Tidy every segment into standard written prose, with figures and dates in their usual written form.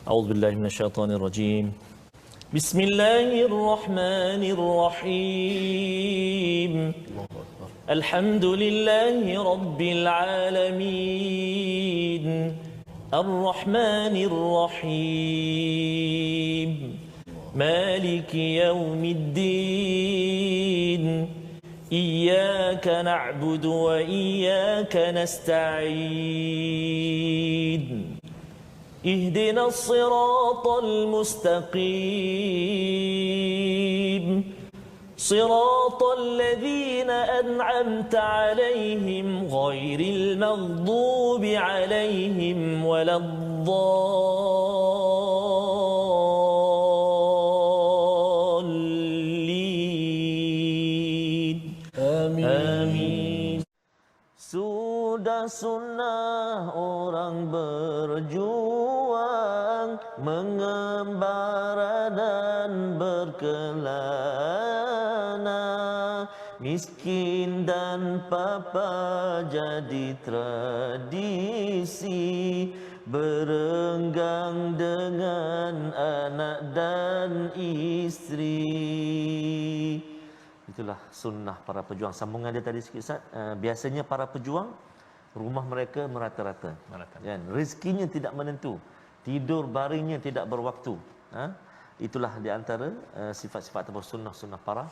أعوذ بالله من الشيطان الرجيم. بسم الله الرحمن الرحيم. الحمد لله رب العالمين الرحمن الرحيم مالك يوم الدين إياك نعبد وإياك نستعين اهدنا الصراط المستقيم صراط الذين أنعمت عليهم غير المغضوب عليهم ولا الضالين آمين. Sudah sunnah orang berjuang, mengembara dan berkelana, miskin dan papa jadi tradisi, berenggang dengan anak dan istri. Itulah sunnah para pejuang. Sambungan dia tadi sikit Ustaz. Biasanya para pejuang rumah mereka merata-rata. Kan? Rezekinya tidak menentu. Tidur baringnya tidak berwaktu. Itulah di antara sifat-sifat atau sunnah-sunnah para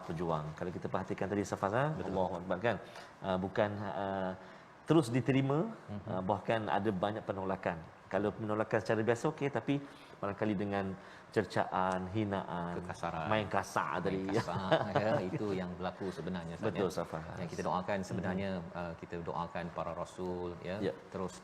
pejuang. Kalau kita perhatikan tadi Safaz, Allahu Akbar kan. Bukan terus diterima, bahkan ada banyak penolakan. Kalau penolakan secara biasa okey, tapi barangkali dengan cercaan, hinaan, kekasaran, main kasar tadi. Ya, itu yang berlaku sebenarnya. Betul Safaz. Yang kita doakan sebenarnya, kita doakan para rasul ya, terus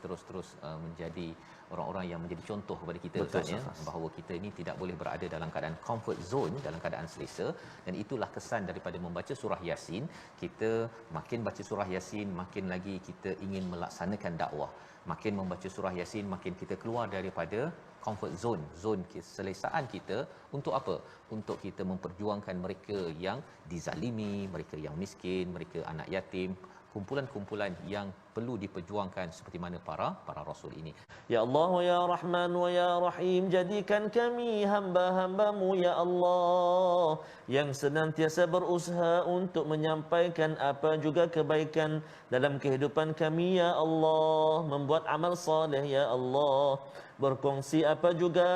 menjadi orang-orang yang menjadi contoh kepada kita Ustaz, bahawa kita ini tidak boleh berada dalam keadaan comfort zone, dalam keadaan selesa. Dan itulah kesan daripada membaca surah Yasin. Kita makin baca surah Yasin, makin lagi kita ingin melaksanakan dakwah. Makin membaca surah Yasin, makin kita keluar daripada comfort zone, zon keselesaan kita. Untuk apa? Untuk kita memperjuangkan mereka yang dizalimi, mereka yang miskin, mereka anak yatim, kumpulan-kumpulan yang perlu diperjuangkan seperti mana para rasul ini. Ya Allah, ya Rahman wa ya Rahim, jadikan kami hamba-hamba-Mu ya Allah yang senantiasa berusaha untuk menyampaikan apa juga kebaikan dalam kehidupan kami ya Allah, membuat amal soleh ya Allah, berkongsi apa juga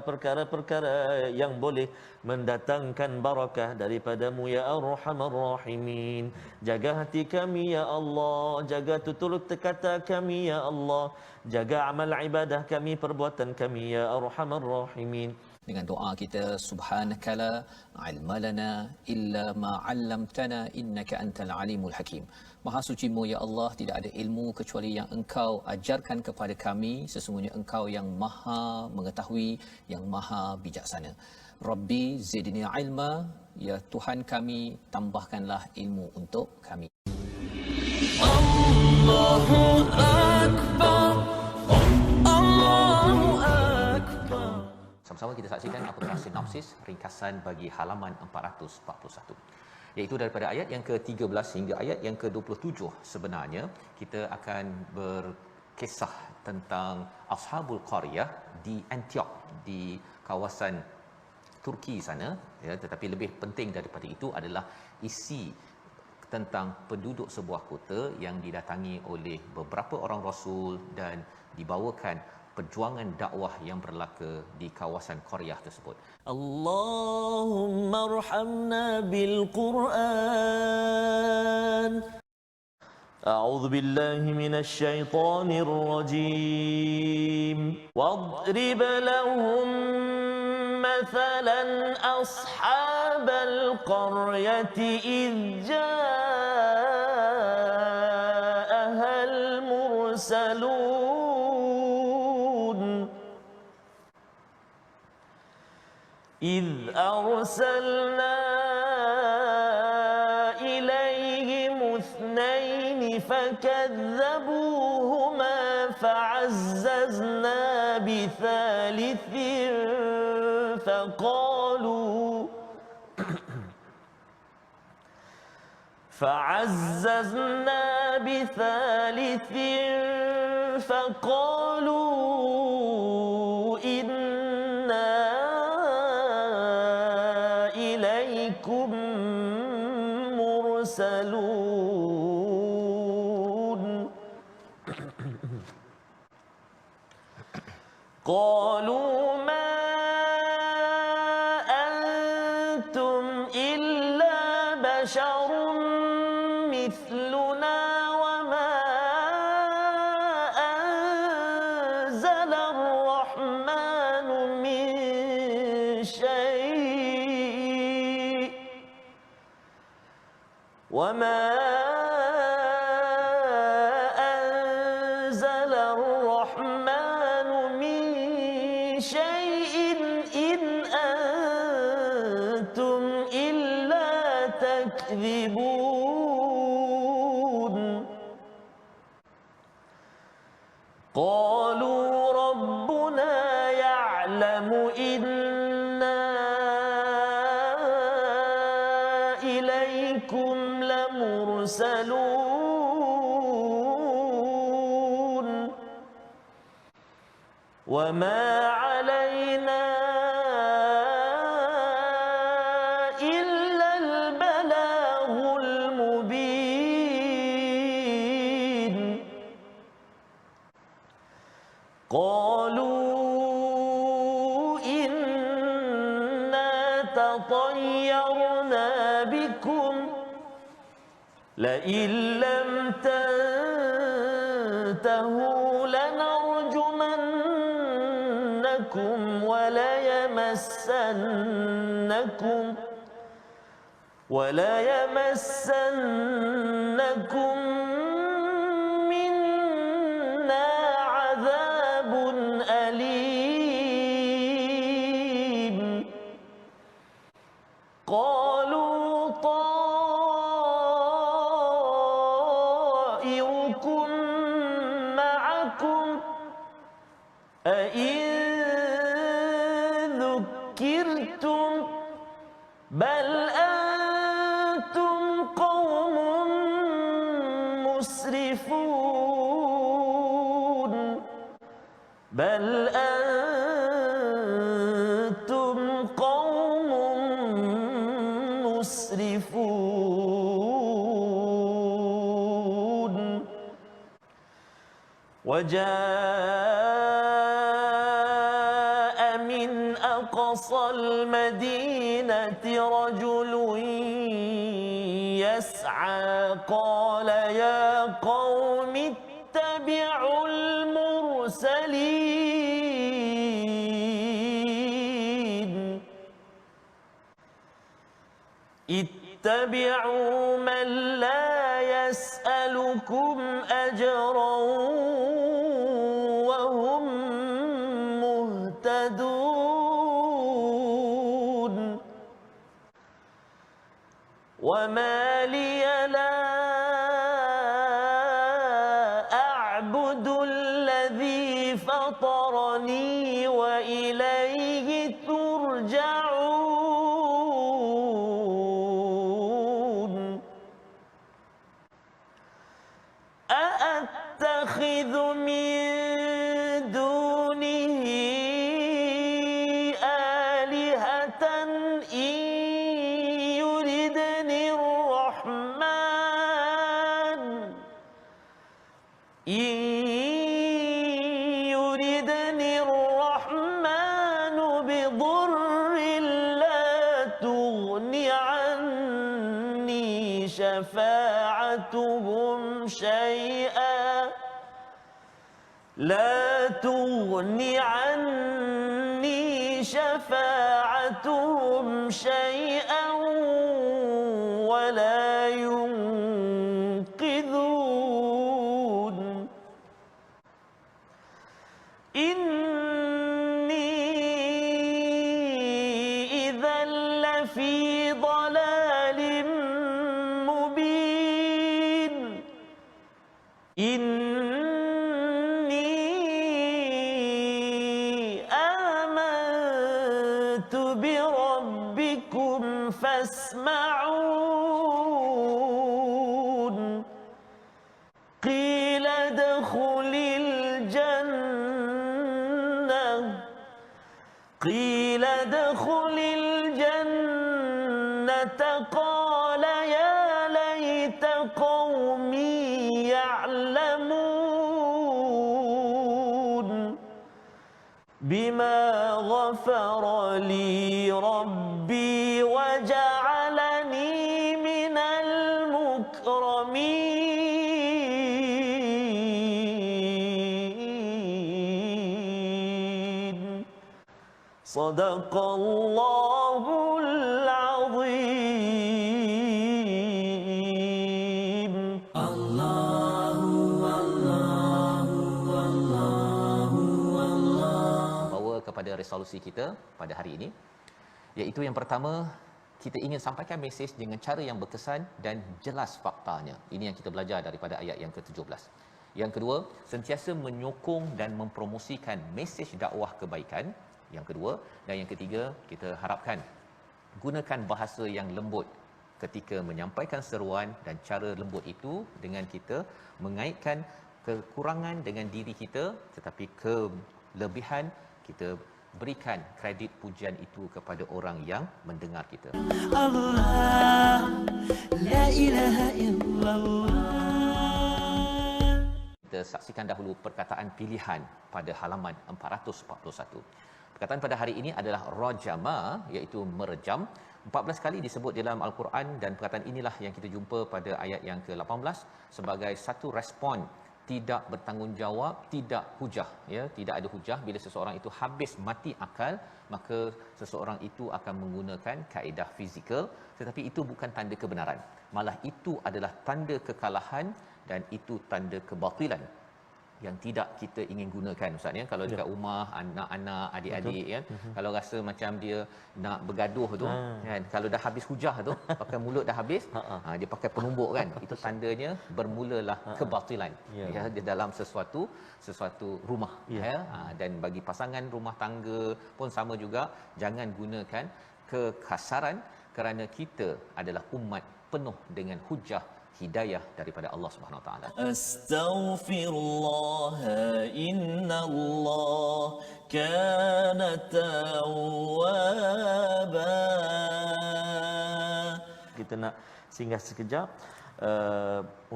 perkara-perkara yang boleh mendatangkan barakah daripada-Mu ya Arhamar Rahimin. Jaga hati kami ya Allah, jaga tutur kata kami ya Allah, jaga amal ibadah kami, perbuatan kami ya Arhamar Rahimin. Dengan doa kita, subhanakala ilma lana illa ma 'allamtana innaka antal alimul hakim. Maha suci-Mu ya Allah, tidak ada ilmu kecuali yang Engkau ajarkan kepada kami. Sesungguhnya Engkau yang Maha mengetahui, yang Maha bijaksana. Rabbi zidni ilma, ya Tuhan kami, tambahkanlah ilmu untuk kami. Allahu akbar, Allahu akbar. Sama-sama kita saksikan apakah sinopsis ringkasan bagi halaman 441, iaitu daripada ayat yang ke-13 hingga ayat yang ke-27. Sebenarnya kita akan berkisah tentang Ashabul Qaryah di Antioch, di kawasan Turki sana ya, tetapi lebih penting daripada itu adalah isi tentang penduduk sebuah kota yang didatangi oleh beberapa orang rasul dan dibawakan perjuangan dakwah yang berlaku di kawasan Qaryah tersebut. Allahumma arhamna bil Quran. A'udzu billahi minasy syaithanir rajim. Wadrib lahum mathalan ashabal qaryati idh ja'aha al-mursalun إذ أرسلنا إليهم اثنين فكذبوهما فعززنا بثالث فقالوا إن إليكم مرسلون قالوا ما أنتم إلا بشر مثلنا وما أنزل الرحمن من شيء وما أنزل الرحمن من شيء إن أنتم إلا تكذبون قالوا ربنا يعلم إنا إليكم لمرسلون وما علينا إلا البلاغ المبين قالوا إنا تطيرنا بكم لئن لم تنتهوا لنرجمنكم وليمسنكم منا عذاب أليم قالوا طائركم معكم أئن ذكرتم بل أنتم قوم مسرفون بل أنتم قوم مسرفون وجاء من أقصى المدينة رجل يسعى قال يا قوم اتبعوا المرسلين اتبعوا من لا يسألكم أجرا وهم مهتدون وما لي لا أعبد الذي فطرني وإليه ترجعون أأتخذ من دونه آلهة إن يردني الرحمن بضر لا تغن عني شفاعتهم شيئا لا تغن عني شفاعتهم شيئا ولا ينقذون إني إذا لفي ضلال مبين إني آمنت بربكم فاسمعون قيل ادخل الجنة بما غفر لي ربي وجعلني من المكرمين صدق الله العظيم. Bawa kepada resolusi kita pada hari ini, iaitu yang pertama, kita ingin sampaikan mesej dengan cara yang berkesan dan jelas faktanya. Ini yang kita belajar daripada ayat yang ke-17. Yang kedua, sentiasa menyokong dan mempromosikan mesej dakwah kebaikan. Yang kedua, dan yang ketiga, kita harapkan gunakan bahasa yang lembut ketika menyampaikan seruan, dan cara lembut itu dengan kita mengaitkan kekurangan dengan diri kita, tetapi kelebihan kita berikan kredit pujian itu kepada orang yang mendengar kita. Allah, la ilaha illallah. Kita saksikan dahulu perkataan pilihan pada halaman 441. Perkataan pada hari ini adalah rajama, iaitu merejam. 14 kali disebut dalam Al-Quran, dan perkataan inilah yang kita jumpa pada ayat yang ke-18 sebagai satu respon tidak bertanggungjawab, tidak hujah, ya, tidak ada hujah. Bila seseorang itu habis mati akal, maka seseorang itu akan menggunakan kaedah fizikal, tetapi itu bukan tanda kebenaran. Malah itu adalah tanda kekalahan, dan itu tanda kebatilan yang tidak kita ingin gunakan, ustaz ya. Kalau dekat rumah, anak-anak, adik-adik kan, kalau rasa macam dia nak bergaduh tu kan, kalau dah habis hujah tu, pakai mulut dah habis, dia pakai penumbuk kan, itu tandanya bermulalah kebatilan ya di dalam sesuatu rumah ya. Dan bagi pasangan rumah tangga pun sama juga, jangan gunakan kekasaran, kerana kita adalah umat penuh dengan hujah hidayah daripada Allah Subhanahu Wa Taala. Astaghfirullah, innallah kana tawwaba. Kita nak singgah sekejap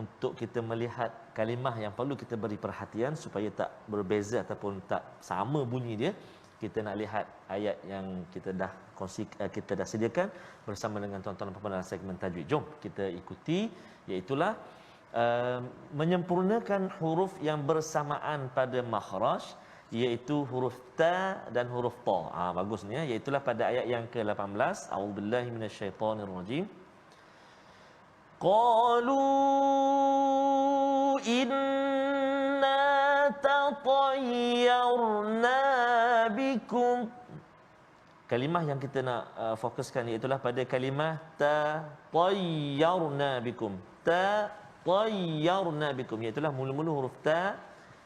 untuk kita melihat kalimah yang perlu kita beri perhatian supaya tak berbeza ataupun tak sama bunyi dia. Kita nak lihat ayat yang kita dah sediakan bersama dengan tuan-tuan dan puan-puan dalam segmen tajwid. Jom kita ikuti, iaitulah menyempurnakan huruf yang bersamaan pada makhraj, iaitu huruf ta dan huruf ta. Bagus ni ya, iaitulah pada ayat yang ke-18. A'udzubillahi minasyaitonirrajim. Qalu inna tatayyarna bikum. Kalimah yang kita nak fokuskan iaitulah pada kalimah tatayyarna bikum. Tatayyarna bikum, iaitulah mula-mula huruf ta,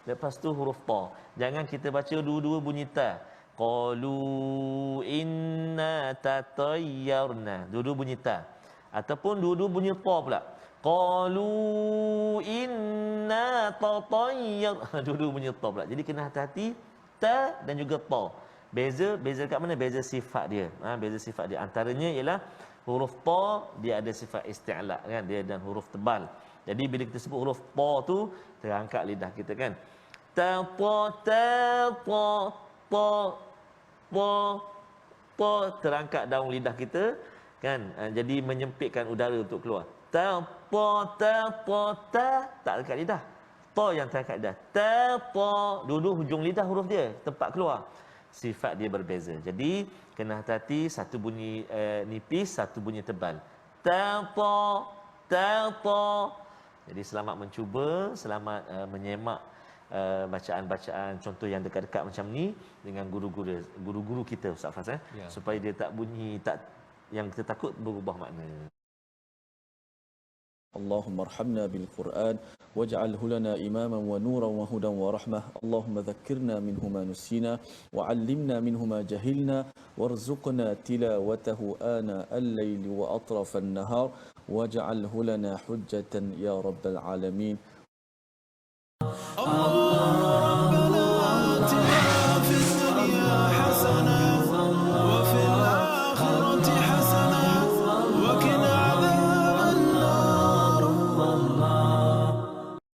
lepas tu huruf ta. Jangan kita baca dua-dua bunyi ta. Qalu inna tatayyarna, dua-dua bunyi ta. Ataupun dua-dua bunyi ta pula. Qalu inna tatayyar, dua-dua bunyi ta pula. Jadi kena hati-hati ta dan juga ta. Beza dekat mana? Beza sifat dia. Beza sifat dia. Antaranya ialah huruf ta dia ada sifat isti'la kan, dia dan huruf tebal. Jadi bila kita sebut huruf ta tu, terangkat lidah kita kan. Ta ta ta ta ta ta, terangkat daun lidah kita kan. Jadi menyempitkan udara untuk keluar. Ta ta ta ta ta, tak dekat lidah. Ta yang terangkat lidah. Ta ta, dua-dua hujung lidah huruf dia, tempat keluar. Sifat dia berbeza. Jadi kena hati-hati, satu bunyi nipis, satu bunyi tebal. Ta ta ta ta. Jadi selamat mencuba, selamat menyemak bacaan-bacaan contoh yang dekat-dekat macam ni dengan guru-guru kita, Ustaz Faz, supaya dia tak bunyi tak yang kita takut berubah makna. اللهم ارحمنا بالقرآن واجعله لنا إماما ونورا وهدى ورحمة. اللهم ذكرنا منه ما نسينا وعلمنا منه ما جهلنا وارزقنا تلاوته آناء الليل وأطراف النهار واجعله لنا حجة يا رب العالمين.